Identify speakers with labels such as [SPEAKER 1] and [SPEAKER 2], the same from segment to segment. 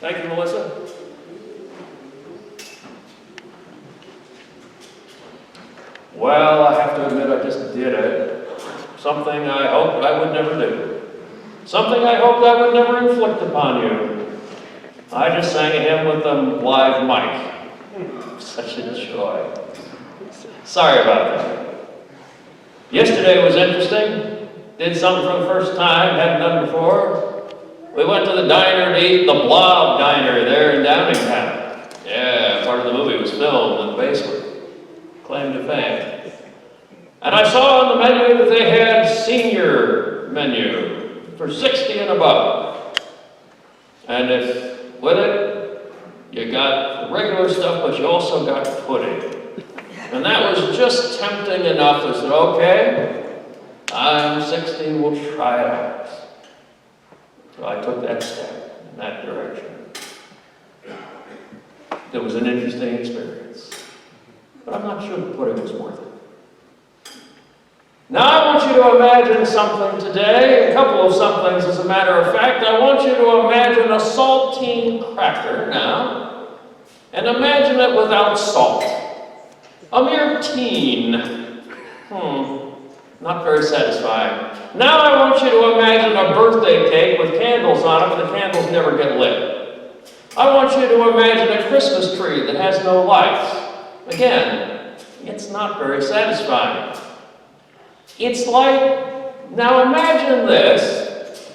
[SPEAKER 1] Thank you, Melissa. Well, I have to admit I just did it. Something I hoped I would never do. Something I hoped I would never inflict upon you. I just sang a hymn with a live mic. Such a joy. Sorry about that. Yesterday was interesting. Did something for the first time, hadn't done before. We went to the diner to eat the Blob Diner there in Downingtown. Yeah, part of the movie was filmed in the basement. Claim to fame. And I saw on the menu that they had senior menu for 60 and above. And if with it, you got the regular stuff, but you also got pudding. And that was just tempting enough. I said, okay, I'm 60, we'll try it out. So I took that step in that direction. It was an interesting experience. But I'm not sure the pudding was worth it. Now I want you to imagine something today, a couple of somethings as a matter of fact. I want you to imagine a saltine cracker now, and imagine it without salt. A mere teen. Not very satisfying. Now I want you to imagine a birthday cake with candles on it, but the candles never get lit. I want you to imagine a Christmas tree that has no lights. Again, it's not very satisfying. It's like, now imagine this.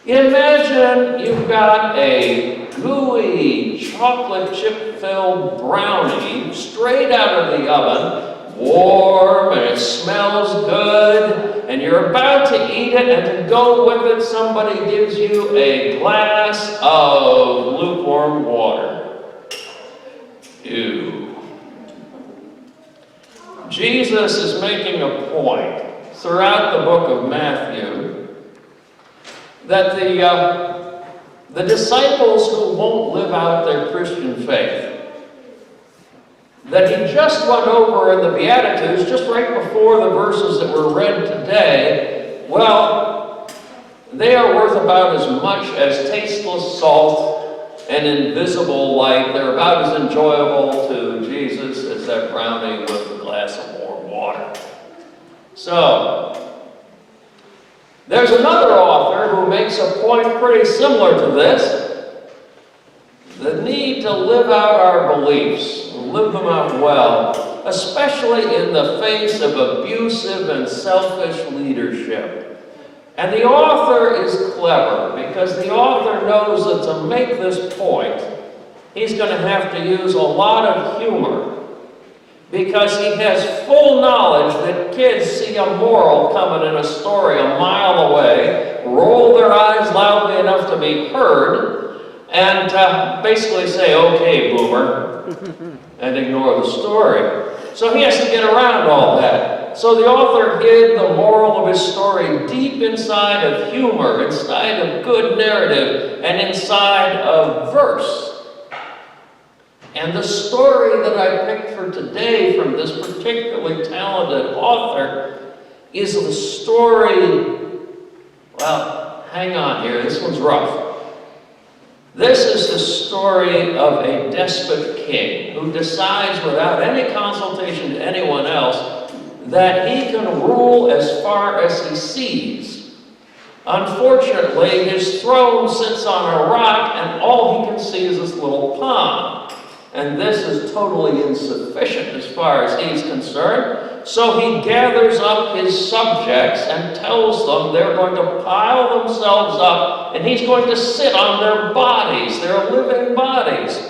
[SPEAKER 1] Imagine you've got a gooey chocolate chip-filled brownie straight out of the oven, warm, and it smells good, and you're about to eat it, and to go with it, somebody gives you a glass of lukewarm water. Ew. Jesus is making a point throughout the book of Matthew that the disciples who won't live out their Christian faith, that he just went over in the Beatitudes, just right before the verses that were read today, well, they are worth about as much as tasteless salt and invisible light. They're about as enjoyable to Jesus as that brownie with a glass of warm water. So, there's another author who makes a point pretty similar to this. The need to live out our beliefs, live them out well, especially in the face of abusive and selfish leadership. And the author is clever, because the author knows that to make this point, he's going to have to use a lot of humor, because he has full knowledge that kids see a moral coming in a story a mile away, roll their eyes loudly enough to be heard, and basically say, okay, boomer, and ignore the story. So he has to get around all that. So the author hid the moral of his story deep inside of humor, inside of good narrative, and inside of verse. And the story that I picked for today from this particularly talented author is the story, well, hang on here, this one's rough. This is the story of a despot king who decides without any consultation to anyone else that he can rule as far as he sees. Unfortunately, his throne sits on a rock and all he can see is this little pond. And this is totally insufficient as far as he's concerned. So he gathers up his subjects and tells them they're going to pile themselves up and he's going to sit on their bodies, their living bodies,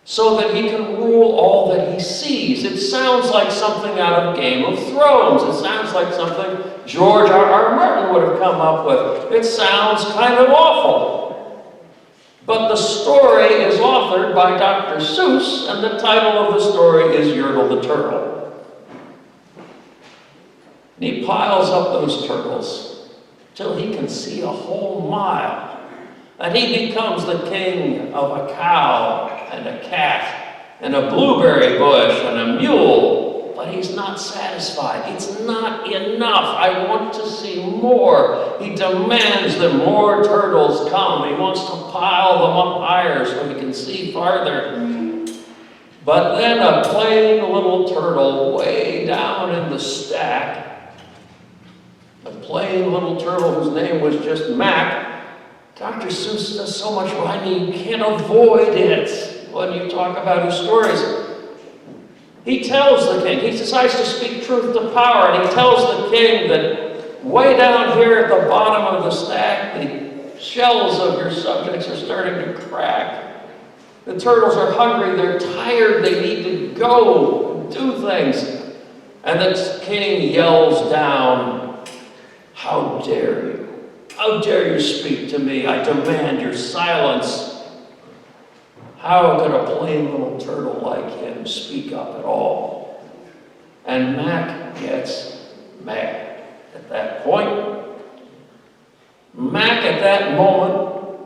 [SPEAKER 1] so that he can rule all that he sees. It sounds like something out of Game of Thrones. It sounds like something George R.R. Martin would have come up with. It sounds kind of awful. But the story is authored by Dr. Seuss, and the title of the story is Yertle the Turtle. And he piles up those turtles till he can see a whole mile. And he becomes the king of a cow and a cat and a blueberry bush and a mule. But he's not satisfied. It's not enough. I want to see more. He demands that more turtles come. He wants to pile them up higher so he can see farther. But then a plain little turtle way down in the stack, a plain little turtle whose name was just Mac, Dr. Seuss does so much rhyming, you can't avoid it when you talk about his stories. He tells the king, he decides to speak truth to power, and he tells the king that way down here at the bottom of the stack, the shells of your subjects are starting to crack. The turtles are hungry, they're tired, they need to go do things. And the king yells down, "How dare you? How dare you speak to me? I demand your silence." How could a plain little turtle like him speak up at all? And Mac gets mad at that point. Mac at that moment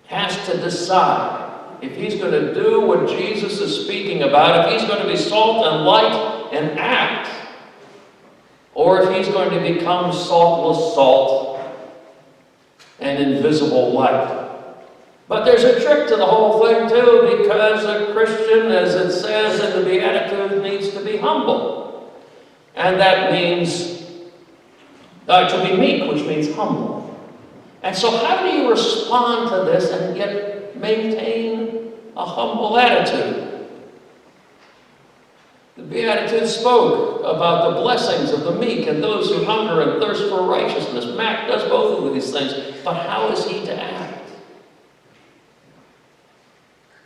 [SPEAKER 1] has to decide if he's going to do what Jesus is speaking about, if he's going to be salt and light and act, or if he's going to become saltless salt and invisible light. But there's a trick to the whole thing too, because a Christian, as it says in the Beatitudes, needs to be humble. And that means to be meek, which means humble. And so how do you respond to this and yet maintain a humble attitude? The Beatitudes spoke about the blessings of the meek and those who hunger and thirst for righteousness. Mac does both of these things, but how is he to act?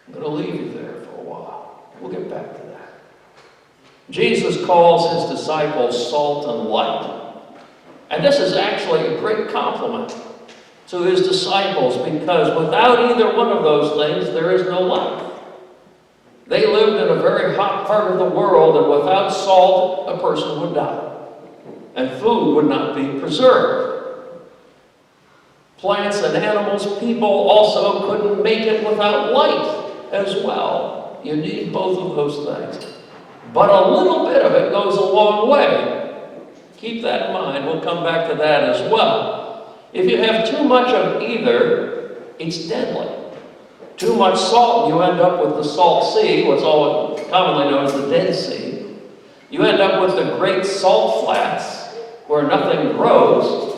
[SPEAKER 1] I'm going to leave you there for a while. We'll get back to that. Jesus calls his disciples salt and light. And this is actually a great compliment to his disciples, because without either one of those things, there is no life. They lived in a very hot part of the world, and without salt, a person would die. And food would not be preserved. Plants and animals, people also couldn't make it without light as well. You need both of those things. But a little bit of it goes a long way. Keep that in mind. We'll come back to that as well. If you have too much of either, it's deadly. Too much salt, you end up with the Salt Sea, what's all commonly known as the Dead Sea. You end up with the Great Salt Flats, where nothing grows.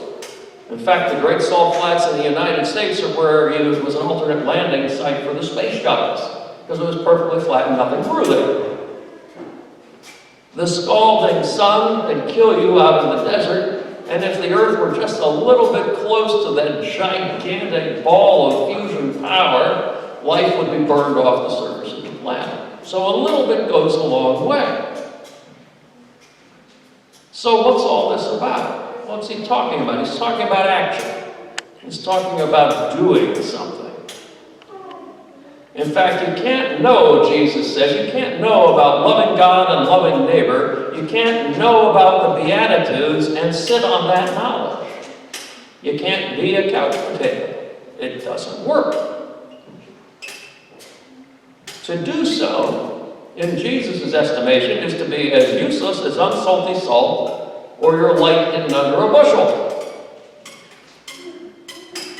[SPEAKER 1] In fact, the Great Salt Flats in the United States are where it was an alternate landing site for the space shuttles, because it was perfectly flat and nothing grew there. The scalding sun can kill you out in the desert, and if the Earth were just a little bit close to that gigantic ball of fusion power, life would be burned off the surface of the planet. So a little bit goes a long way. So what's all this about? What's he talking about? He's talking about action. He's talking about doing something. In fact, you can't know, Jesus says, you can't know about loving God and loving neighbor. You can't know about the Beatitudes and sit on that knowledge. You can't be a couch potato. It doesn't work. To do so, in Jesus' estimation, is to be as useless as unsalty salt, or your light hidden under a bushel.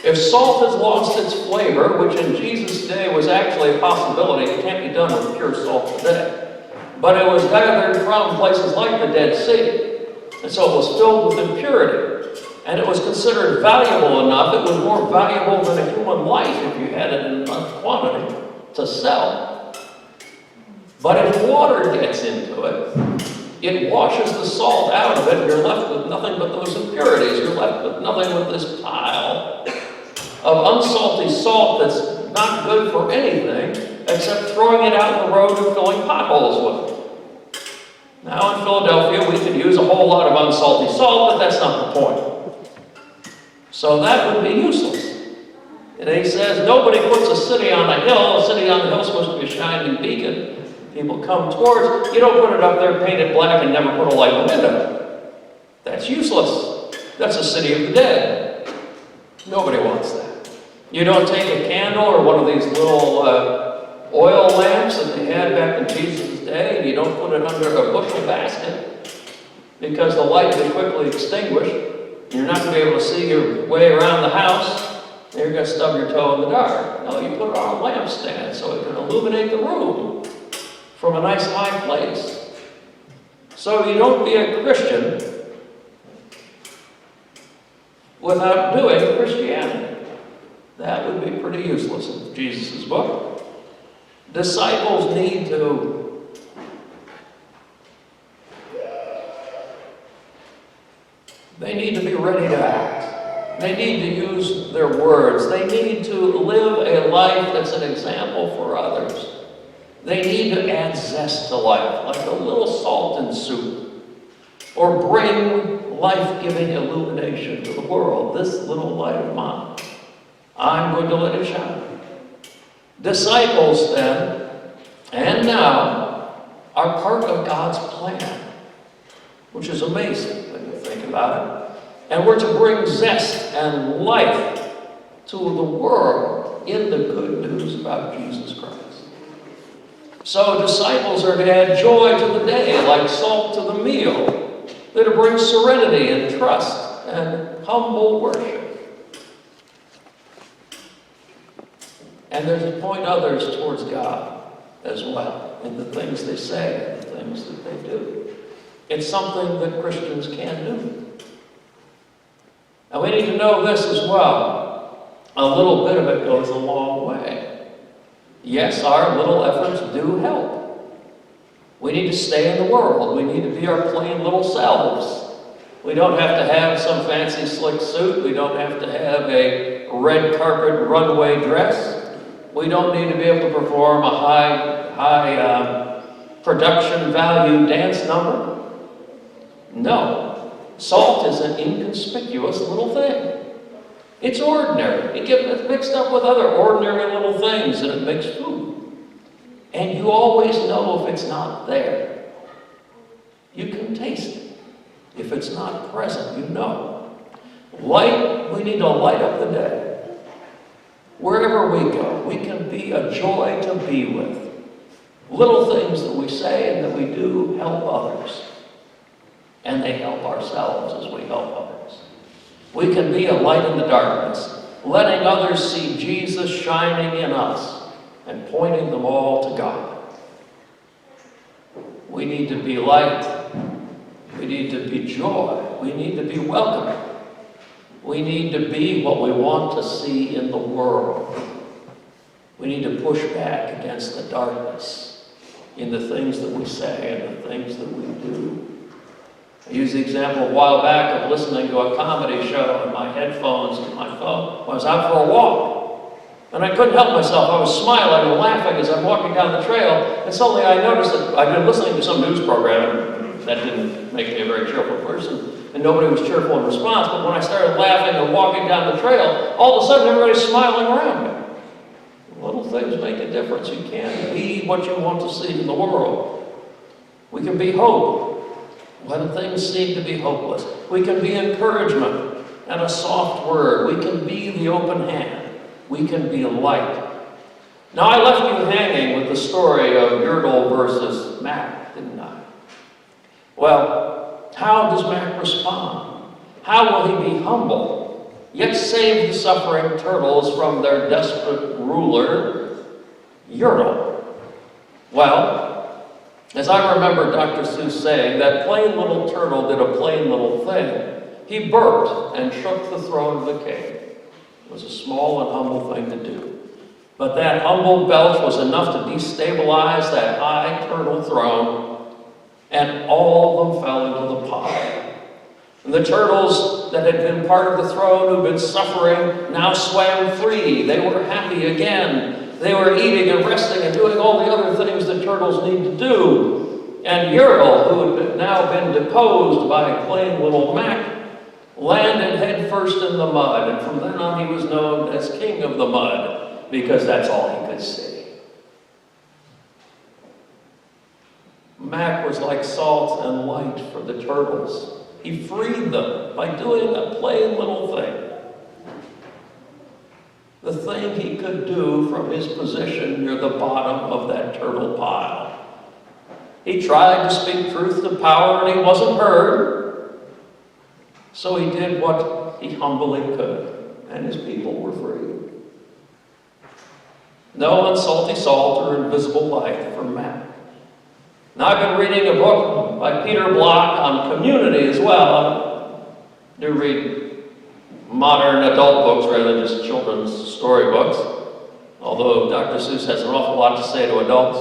[SPEAKER 1] If salt has lost its flavor, which in Jesus' day was actually a possibility, it can't be done with pure salt today, but it was gathered from places like the Dead Sea, and so it was filled with impurity, and it was considered valuable enough, it was more valuable than a human life if you had it in enough quantity to sell. But if water gets into it, it washes the salt out of it, and you're left with nothing but those impurities. You're left with nothing but this pile of unsalty salt that's not good for anything except throwing it out in the road and filling potholes with it. Now in Philadelphia, we could use a whole lot of unsalty salt, but that's not the point. So that would be useless. And he says, nobody puts a city on a hill. A city on a hill is supposed to be a shining beacon. People come towards. You don't put it up there, paint it black, and never put a light in the window. That's useless. That's a city of the dead. Nobody wants that. You don't take a candle or one of these little oil lamps that they had back in Jesus' day today, and you don't put it under a bushel basket because the light will quickly extinguish. You're not going to be able to see your way around the house. You're going to stub your toe in the dark. No, you put it on a lampstand so it can illuminate the room from a nice high place. So you don't be a Christian without doing Christianity. That would be pretty useless in Jesus' book. Disciples need to be ready to act. They need to use their words. They need to live a life that's an example for others. They need to add zest to life, like a little salt in soup, or bring life-giving illumination to the world. This little light of mine, I'm going to let it shine. Disciples then, and now, are part of God's plan, which is amazing when you think about it. And we're to bring zest and life to the world in the good news about Jesus Christ. So disciples are to add joy to the day, like salt to the meal. They're to bring serenity and trust and humble worship. And they're to point others towards God as well, in the things they say and the things that they do. It's something that Christians can do. And we need to know this as well. A little bit of it goes a long way. Yes, our little efforts do help. We need to stay in the world. We need to be our plain little selves. We don't have to have some fancy slick suit. We don't have to have a red carpet runway dress. We don't need to be able to perform a high production value dance number. No. Salt is an inconspicuous little thing. It's ordinary. It gets mixed up with other ordinary little things and it makes food. And you always know if it's not there. You can taste it. If it's not present, you know. Light, we need to light up the day. Wherever we go, we can be a joy to be with. Little things that we say and that we do help others. And they help ourselves as we help others. We can be a light in the darkness, letting others see Jesus shining in us and pointing them all to God. We need to be light. We need to be joy. We need to be welcoming. We need to be what we want to see in the world. We need to push back against the darkness in the things that we say and the things that we do. I used the example a while back of listening to a comedy show on my headphones and my phone. I was out for a walk, and I couldn't help myself. I was smiling and laughing as I'm walking down the trail, and suddenly I noticed that I'd been listening to some news program, and that didn't make me a very cheerful person, and nobody was cheerful in response, but when I started laughing and walking down the trail, all of a sudden everybody's smiling around me. Little things make a difference. You can be what you want to see in the world. We can be hope when things seem to be hopeless. We can be encouragement and a soft word. We can be the open hand. We can be light. Now, I left you hanging with the story of Yertle versus Mac, didn't I? Well, how does Mac respond? How will he be humble, yet save the suffering turtles from their desperate ruler, Yertle? Well, as I remember Dr. Seuss saying, that plain little turtle did a plain little thing. He burped and shook the throne of the king. It was a small and humble thing to do. But that humble belch was enough to destabilize that high turtle throne, and all of them fell into the pot. And the turtles that had been part of the throne, who'd been suffering, now swam free. They were happy again. They were eating and resting and doing all the other things that turtles need to do. And Yertle, who had now been deposed by plain little Mac, landed head first in the mud. And from then on he was known as King of the Mud, because that's all he could see. Mac was like salt and light for the turtles. He freed them by doing a plain little thing. The thing he could do from his position near the bottom of that turtle pile. He tried to speak truth to power and he wasn't heard. So he did what he humbly could, and his people were free. No unsalty salt or invisible light for Mac. Now, I've been reading a book by Peter Block on community as well. I do read modern adult books rather than just children's storybooks, although Dr. Seuss has an awful lot to say to adults.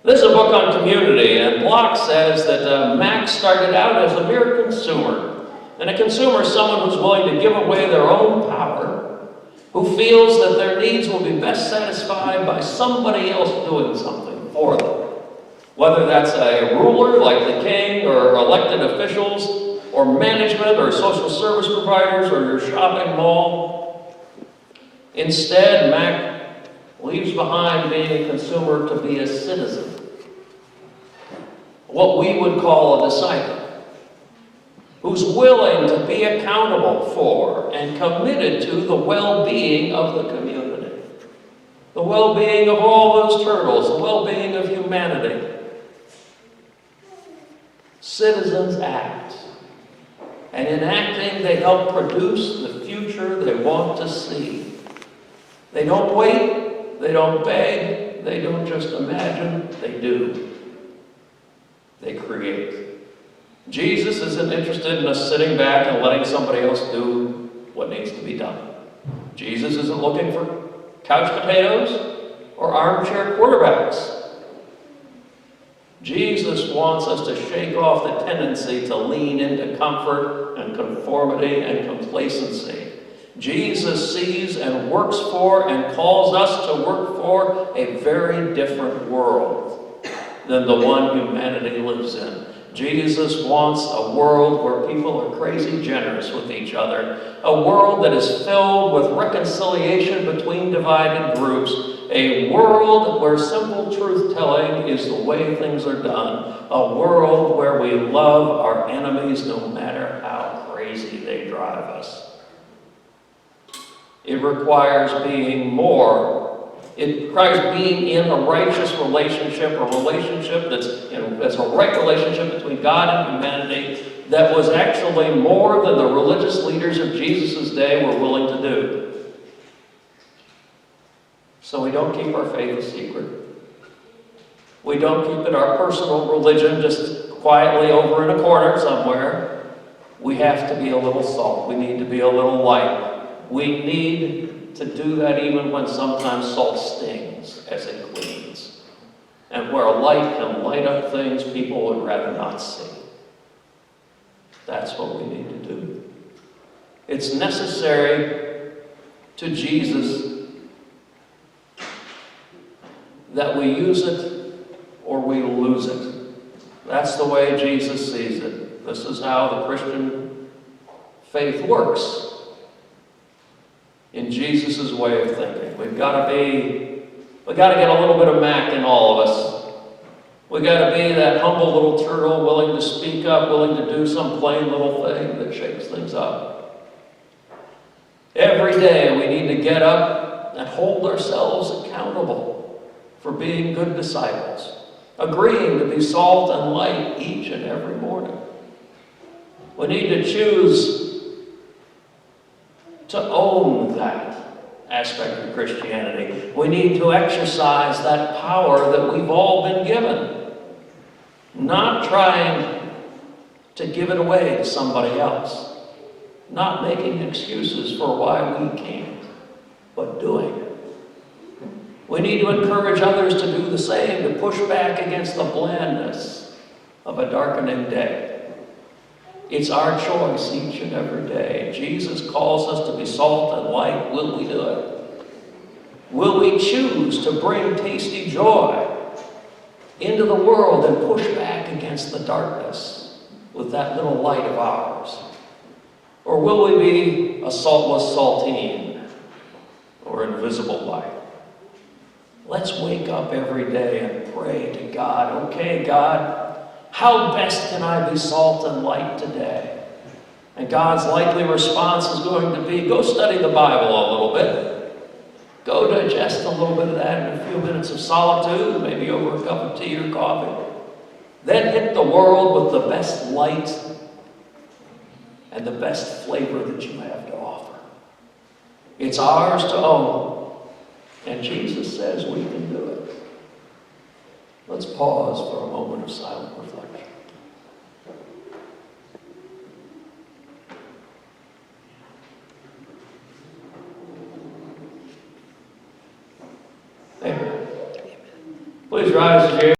[SPEAKER 1] This is a book on community, and Block says that Mac started out as a mere consumer. And a consumer is someone who's willing to give away their own power, who feels that their needs will be best satisfied by somebody else doing something for them. Whether that's a ruler like the king, or elected officials, or management, or social service providers, or your shopping mall. Instead, Mac leaves behind being a consumer to be a citizen. What we would call a disciple, who's willing to be accountable for and committed to the well-being of the community, the well-being of all those turtles, the well-being of humanity. Citizens act, and in acting they help produce the future they want to see. They don't wait, they don't beg, they don't just imagine, they do. They create. Jesus isn't interested in us sitting back and letting somebody else do what needs to be done. Jesus isn't looking for couch potatoes or armchair quarterbacks. Jesus wants us to shake off the tendency to lean into comfort and conformity and complacency. Jesus sees and works for and calls us to work for a very different world than the one humanity lives in. Jesus wants a world where people are crazy generous with each other, a world that is filled with reconciliation between divided groups, a world where simple truth-telling is the way things are done, a world where we love our enemies no matter how crazy they drive us. It requires being more. It requires being in a righteous relationship, a relationship that's a right relationship between God and humanity that was actually more than the religious leaders of Jesus' day were willing to do. So we don't keep our faith a secret. We don't keep it our personal religion just quietly over in a corner somewhere. We have to be a little salt. We need to be a little light. We need to do that even when sometimes salt stings as it cleans. And where a light can light up things people would rather not see. That's what we need to do. It's necessary to Jesus that we use it or we lose it. That's the way Jesus sees it. This is how the Christian faith works. In Jesus' way of thinking. We've got to get a little bit of Mac in all of us. We've got to be that humble little turtle willing to speak up, willing to do some plain little thing that shakes things up. Every day we need to get up and hold ourselves accountable for being good disciples, agreeing to be salt and light each and every morning. We need to choose to own that aspect of Christianity. We need to exercise that power that we've all been given. Not trying to give it away to somebody else. Not making excuses for why we can't, but doing it. We need to encourage others to do the same, to push back against the blandness of a darkening day. It's our choice each and every day. Jesus calls us to be salt and light. Will we do it? Will we choose to bring tasty joy into the world and push back against the darkness with that little light of ours? Or will we be a saltless saltine or invisible light? Let's wake up every day and pray to God. Okay, God, how best can I be salt and light today? And God's likely response is going to be, go study the Bible a little bit. Go digest a little bit of that in a few minutes of solitude, maybe over a cup of tea or coffee. Then hit the world with the best light and the best flavor that you have to offer. It's ours to own, and Jesus says we can do it. Let's pause for a moment of silent reflection. Amen. Please rise as you